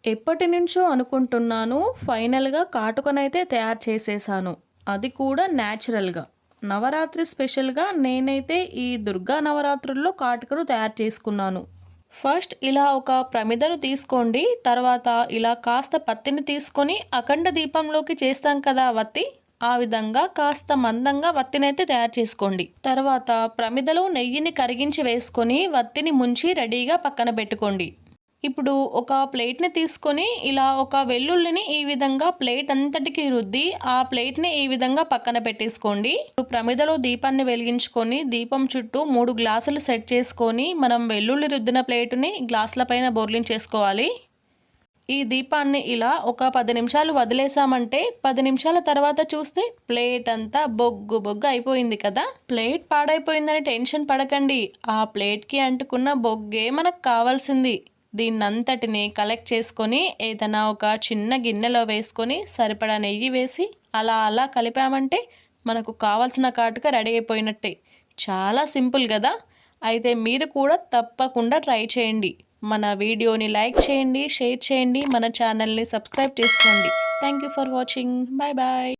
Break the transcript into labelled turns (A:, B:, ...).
A: ఎప్పటినుంచో అనుకుంటున్నాను. ఫైనల్‌గా కాటుకనైతే తయారు చేసేసాను. అది కూడా న్యాచురల్‌గా. నవరాత్రి స్పెషల్‌గా నేనైతే ఈ దుర్గా నవరాత్రుల్లో కాటుకను తయారు చేసుకున్నాను. ఫస్ట్ ఇలా ఒక ప్రమిదను తీసుకోండి. తర్వాత ఇలా కాస్త పత్తిని తీసుకొని అఖండ దీపంలోకి చేస్తాం కదా వత్తి, ఆ విధంగా కాస్త మందంగా వత్తినైతే తయారు చేసుకోండి. తర్వాత ప్రమిదలో నెయ్యిని కరిగించి వేసుకొని వత్తిని ముంచి రెడీగా పక్కన పెట్టుకోండి. ఇప్పుడు ఒక ప్లేట్‌ని తీసుకొని ఇలా ఒక వెల్లుల్లిని ఈ విధంగా ప్లేట్ అంతటికి రుద్ది ఆ ప్లేట్‌ని ఈ విధంగా పక్కన పెట్టేసుకోండి. ఇప్పుడు ప్రమిదలో దీపాన్ని వెలిగించుకొని దీపం చుట్టూ 3 గ్లాసులు సెట్ చేసుకొని మనం వెల్లుల్లి రుద్దిన ప్లేటుని గ్లాసుల పైన బోర్లించేసుకోవాలి. ఈ దీపాన్ని ఇలా ఒక 10 నిమిషాలు వదిలేసామంటే 10 నిమిషాల తర్వాత చూస్తే ప్లేట్ అంతా బొగ్గు బొగ్గు అయిపోయింది కదా. ప్లేట్ పాడైపోయిందని టెన్షన్ పడకండి. ఆ ప్లేట్‌కి అంటుకున్న బొగ్గే మనకు కావాల్సింది. దీన్నంతటిని కలెక్ట్ చేసుకొని ఏదైనా ఒక చిన్న గిన్నెలో వేసుకొని సరిపడా నెయ్యి వేసి అలా అలా కలిపామంటే మనకు కావాల్సిన కాటుక రెడీ అయిపోయినట్టే. చాలా సింపుల్ కదా. అయితే మీరు కూడా తప్పకుండా ట్రై చేయండి. మన వీడియోని లైక్ చేయండి, షేర్ చేయండి, మన ఛానల్ని సబ్స్క్రైబ్ చేసుకోండి. Thank you for watching. Bye bye.